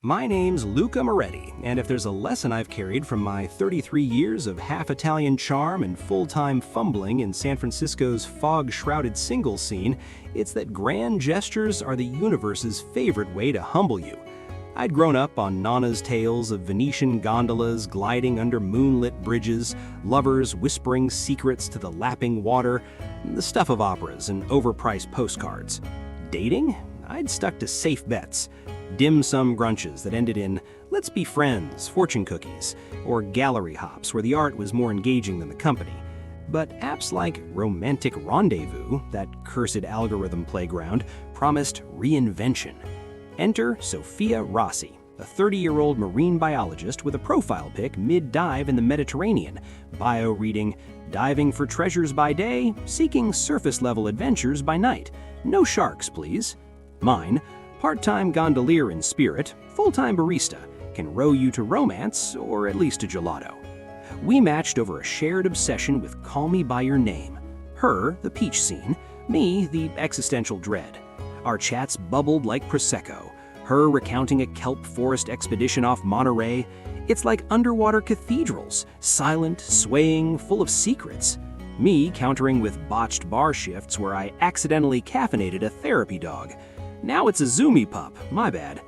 My name's Luca, and if there's a lesson I've carried from my 33 years of half-Italian charm and full-time fumbling in San Francisco's fog-shrouded single scene, it's that grand gestures are the universe's favorite way to humble you. I'd grown up on Nana's tales of Venetian gondolas gliding under moonlit bridges, lovers whispering secrets to the lapping water, the stuff of operas and overpriced postcards. Dating? I'd stuck to safe bets. Dim sum grunches that ended in "let's be friends" fortune cookies, or gallery hops where the art was more engaging than the company. But apps like Romantic Rendezvous, that cursed algorithm playground, promised reinvention. Enter Sofia Rossi, a 30-year-old marine biologist with a profile pic mid-dive in the Mediterranean, bio reading, "diving for treasures by day, seeking surface-level adventures by night. No sharks, please." Mine, part-time gondolier in spirit, full-time barista, can row you to romance, or at least to gelato. We matched over a shared obsession with Call Me By Your Name. Her, the peach scene, me, the existential dread. Our chats bubbled like Prosecco, her recounting a kelp forest expedition off Monterey. It's like underwater cathedrals, silent, swaying, full of secrets. Me countering with botched bar shifts where I accidentally caffeinated a therapy dog. Now it's a Zoomy pup, my bad.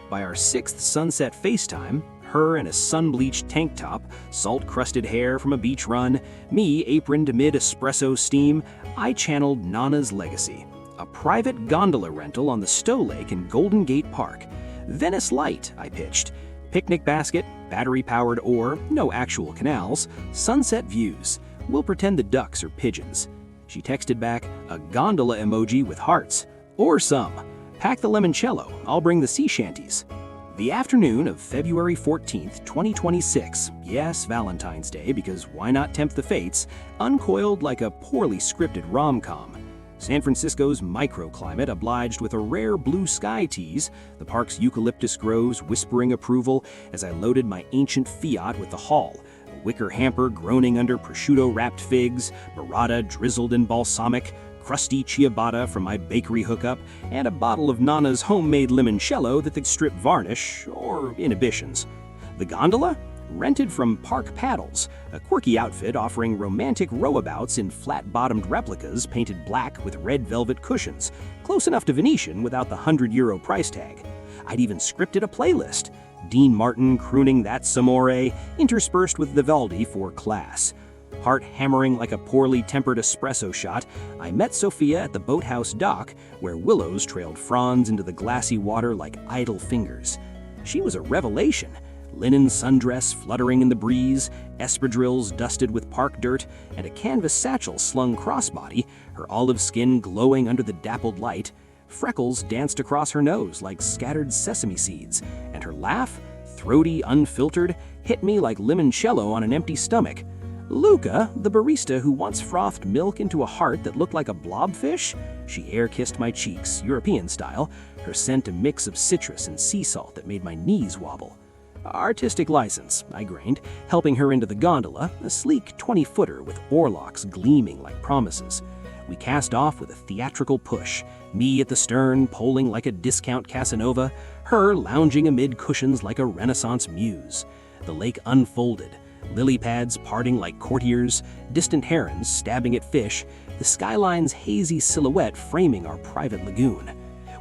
By our 6th sunset FaceTime, her in a sun-bleached tank top, salt-crusted hair from a beach run, me aproned amid espresso steam, I channeled Nana's legacy. A private gondola rental on the Stowe Lake in Golden Gate Park. Venice Light, I pitched. Picnic basket, battery-powered oar, no actual canals, sunset views. We'll pretend the ducks are pigeons. She texted back, a gondola emoji with hearts. Or some. Pack the limoncello, I'll bring the sea shanties. The afternoon of February 14th, 2026, yes, Valentine's Day, because why not tempt the fates, uncoiled like a poorly scripted rom-com. San Francisco's microclimate obliged with a rare blue sky tease, the park's eucalyptus grows whispering approval as I loaded my ancient Fiat with the haul, a wicker hamper groaning under prosciutto-wrapped figs, burrata drizzled in balsamic, crusty ciabatta from my bakery hookup, and a bottle of Nana's homemade limoncello that could strip varnish or inhibitions. The gondola? Rented from Park Paddles, a quirky outfit offering romantic rowabouts in flat-bottomed replicas painted black with red velvet cushions, close enough to Venetian without the €100 price tag. I'd even scripted a playlist. Dean Martin crooning That's Amore, interspersed with Vivaldi for class. Heart hammering like a poorly tempered espresso shot, I met Sofia at the boathouse dock, where willows trailed fronds into the glassy water like idle fingers. She was a revelation. Linen sundress fluttering in the breeze, espadrilles dusted with park dirt, and a canvas satchel slung crossbody, her olive skin glowing under the dappled light. Freckles danced across her nose like scattered sesame seeds, and her laugh, throaty, unfiltered, hit me like limoncello on an empty stomach. Luca, the barista who once frothed milk into a heart that looked like a blobfish? She air-kissed my cheeks, European style, her scent a mix of citrus and sea salt that made my knees wobble. Artistic license, I grained, helping her into the gondola, a sleek 20-footer with oarlocks gleaming like promises. We cast off with a theatrical push, me at the stern poling like a discount Casanova, her lounging amid cushions like a Renaissance muse. The lake unfolded, lily pads parting like courtiers, distant herons stabbing at fish, the skyline's hazy silhouette framing our private lagoon.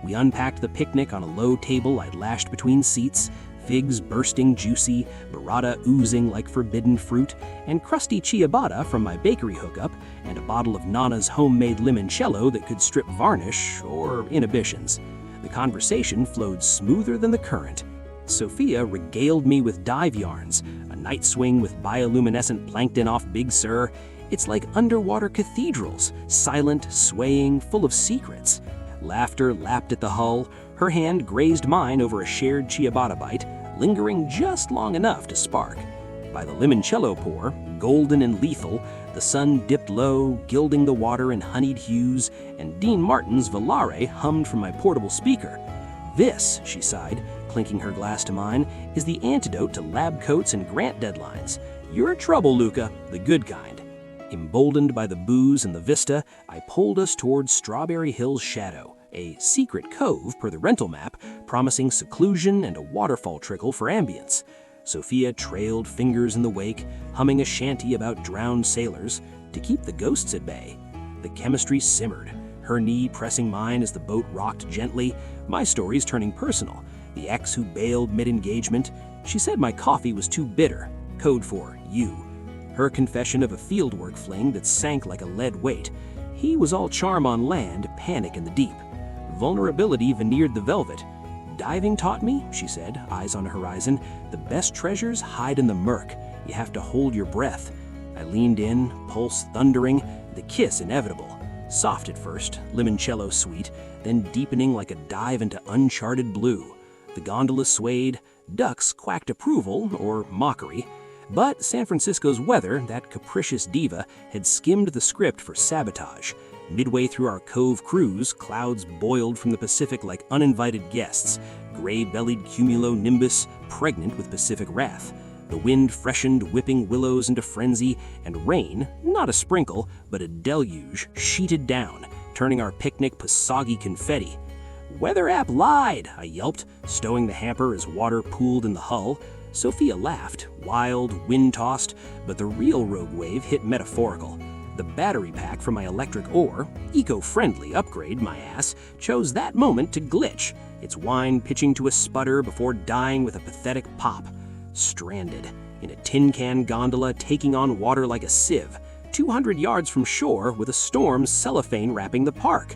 We unpacked the picnic on a low table I'd lashed between seats, figs bursting juicy, burrata oozing like forbidden fruit, and crusty ciabatta from my bakery hookup, and a bottle of Nana's homemade limoncello that could strip varnish or inhibitions. The conversation flowed smoother than the current. Sofia regaled me with dive yarns, a night swing with bioluminescent plankton off Big Sur. It's like underwater cathedrals, silent, swaying, full of secrets. Laughter lapped at the hull, her hand grazed mine over a shared ciabatta bite, lingering just long enough to spark. By the limoncello pour, golden and lethal, the sun dipped low, gilding the water in honeyed hues, and Dean Martin's Volare hummed from my portable speaker. This, she sighed, clinking her glass to mine, is the antidote to lab coats and grant deadlines. You're in trouble, Luca, the good kind. Emboldened by the booze and the vista, I pulled us towards Strawberry Hill's shadow, a secret cove per the rental map, promising seclusion and a waterfall trickle for ambience. Sofia trailed fingers in the wake, humming a shanty about drowned sailors to keep the ghosts at bay. The chemistry simmered, her knee pressing mine as the boat rocked gently, my stories turning personal. The ex who bailed mid-engagement, she said my coffee was too bitter, code for you. Her confession of a fieldwork fling that sank like a lead weight. He was all charm on land, panic in the deep. Vulnerability veneered the velvet. Diving taught me, she said, eyes on the horizon, the best treasures hide in the murk. You have to hold your breath. I leaned in, pulse thundering, the kiss inevitable. Soft at first, limoncello sweet, then deepening like a dive into uncharted blue. The gondola swayed, ducks quacked approval or mockery. But San Francisco's weather, that capricious diva, had skimmed the script for sabotage. Midway through our cove cruise, clouds boiled from the Pacific like uninvited guests, gray-bellied cumulonimbus pregnant with Pacific wrath. The wind freshened, whipping willows into frenzy, and rain, not a sprinkle, but a deluge, sheeted down, turning our picnic to soggy confetti. "Weather app lied," I yelped, stowing the hamper as water pooled in the hull. Sofia laughed, wild, wind-tossed, but the real rogue wave hit metaphorical. The battery pack for my electric oar, eco-friendly upgrade, my ass, chose that moment to glitch, its whine pitching to a sputter before dying with a pathetic pop. Stranded, in a tin can gondola taking on water like a sieve, 200 yards from shore with a storm cellophane wrapping the park.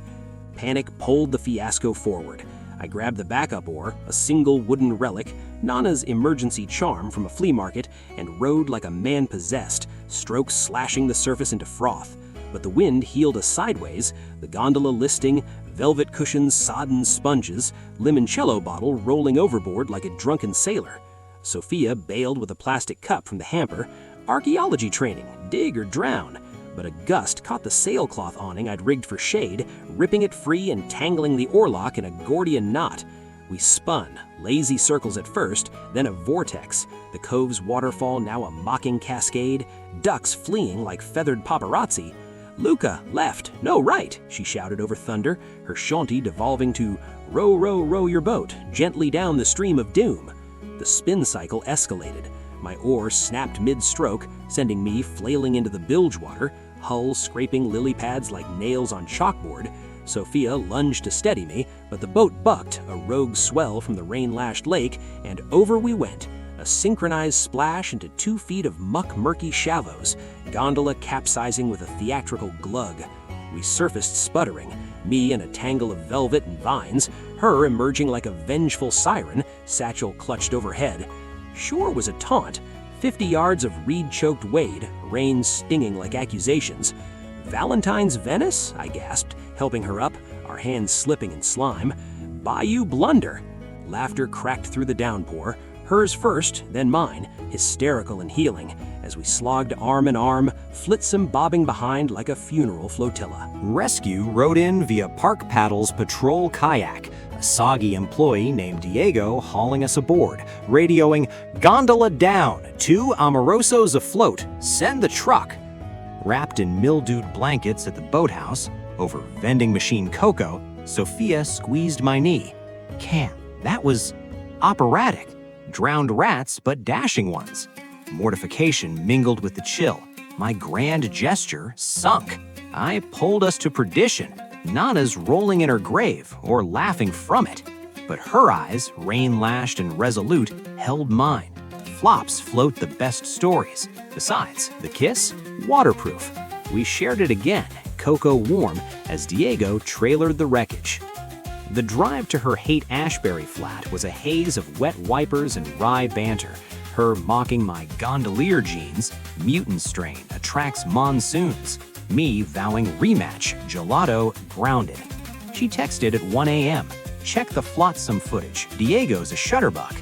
Panic pulled the fiasco forward. I grabbed the backup oar, a single wooden relic, Nana's emergency charm from a flea market, and rode like a man possessed, strokes slashing the surface into froth. But the wind heeled us sideways, the gondola listing, velvet cushions, sodden sponges, limoncello bottle rolling overboard like a drunken sailor. Sofia bailed with a plastic cup from the hamper, archaeology training, dig or drown. But a gust caught the sailcloth awning I'd rigged for shade, ripping it free and tangling the oarlock in a Gordian knot. We spun, lazy circles at first, then a vortex, the cove's waterfall now a mocking cascade, ducks fleeing like feathered paparazzi. "Luca, left, no, right," she shouted over thunder, her shanty devolving to "row, row, row your boat, gently down the stream of doom." The spin cycle escalated. My oar snapped mid-stroke, sending me flailing into the bilge water, hull scraping lily pads like nails on chalkboard. Sofia lunged to steady me, but the boat bucked, a rogue swell from the rain-lashed lake, and over we went, a synchronized splash into 2 feet of muck-murky shallows, gondola capsizing with a theatrical glug. We surfaced sputtering, me in a tangle of velvet and vines, her emerging like a vengeful siren, satchel clutched overhead. Shore was a taunt, 50 yards of reed-choked wade, rain stinging like accusations. "Valentine's Venice?" I gasped, helping her up, our hands slipping in slime. "Bayou blunder." Laughter cracked through the downpour, hers first, then mine, hysterical and healing, as we slogged arm in arm, flitsome bobbing behind like a funeral flotilla. Rescue rode in via Park Paddle's patrol kayak, a soggy employee named Diego hauling us aboard, radioing, "Gondola down, 2 amorosos afloat, send the truck." Wrapped in mildewed blankets at the boathouse, over vending machine cocoa, Sofia squeezed my knee. Cam, that was operatic. Drowned rats, but dashing ones. Mortification mingled with the chill. My grand gesture sunk. I pulled us to perdition, Nana's rolling in her grave or laughing from it. But her eyes, rain-lashed and resolute, held mine. Flops float the best stories. Besides, the kiss? Waterproof. We shared it again, cocoa warm, as Diego trailered the wreckage. The drive to her Haight-Ashbury flat was a haze of wet wipers and wry banter. Her mocking my gondolier jeans, mutant strain attracts monsoons. Me vowing rematch, gelato, grounded. She texted at 1 a.m. Check the flotsam footage, Diego's a shutterbuck.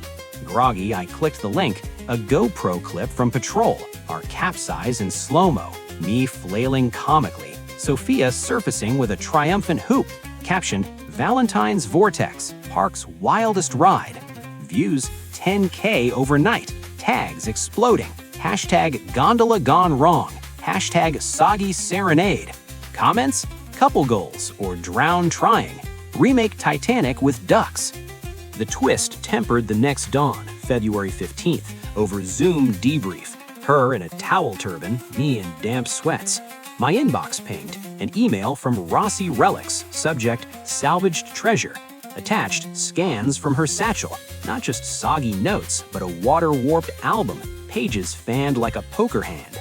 Groggy, I clicked the link, a GoPro clip from Patrol, our capsize in slow-mo, me flailing comically, Sofia surfacing with a triumphant hoop, captioned, "Valentine's Vortex, Park's wildest ride. Views 10K overnight. Tags exploding. Hashtag gondola gone wrong. Hashtag soggy serenade. Comments? Couple goals or drown trying. Remake Titanic with ducks. The twist tempered the next dawn, February 15th, over Zoom debrief. Her in a towel turban, me in damp sweats. My inbox pinged, an email from Rossi Relics, subject salvaged treasure. Attached, scans from her satchel, not just soggy notes, but a water-warped album, pages fanned like a poker hand.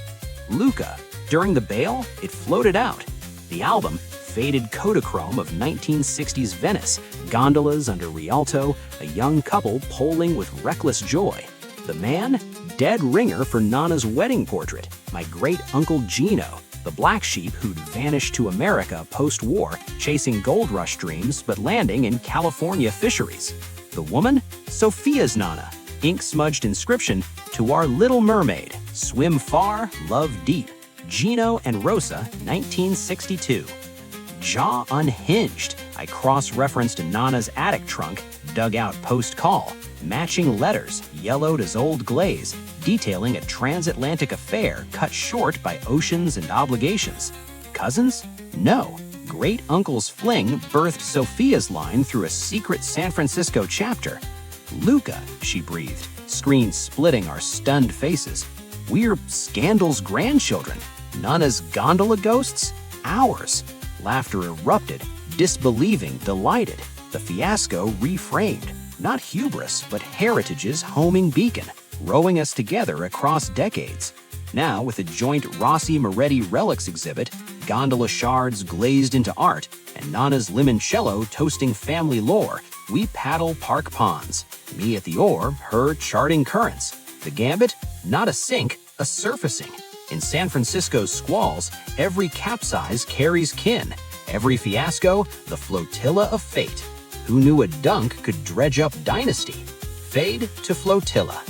Luca, during the bail, it floated out. The album, faded Kodachrome of 1960s Venice, gondolas under Rialto, a young couple polling with reckless joy. The man, dead ringer for Nana's wedding portrait, my great-uncle Gino, the black sheep who'd vanished to America post-war, chasing gold rush dreams but landing in California fisheries. The woman, Sofia's Nana, ink-smudged inscription, "To our little mermaid, swim far, love deep, Gino and Rosa, 1962. Jaw unhinged, I cross-referenced Nana's attic trunk, dug out post-call, matching letters, yellowed as old glaze, detailing a transatlantic affair cut short by oceans and obligations. Cousins? No. Great uncle's fling birthed Sofia's line through a secret San Francisco chapter. Luca, she breathed, screen splitting our stunned faces. We're Scandal's grandchildren. Nana's gondola ghosts? Ours. Laughter erupted, disbelieving, delighted. The fiasco reframed. Not hubris, but heritage's homing beacon, rowing us together across decades. Now, with a joint Rossi Moretti relics exhibit, gondola shards glazed into art, and Nana's limoncello toasting family lore, we paddle park ponds. Me at the oar, her charting currents. The Gambit? Not a sink, a surfacing. In San Francisco's squalls, every capsize carries kin. Every fiasco, the flotilla of fate. Who knew a dunk could dredge up dynasty? Fade to flotilla.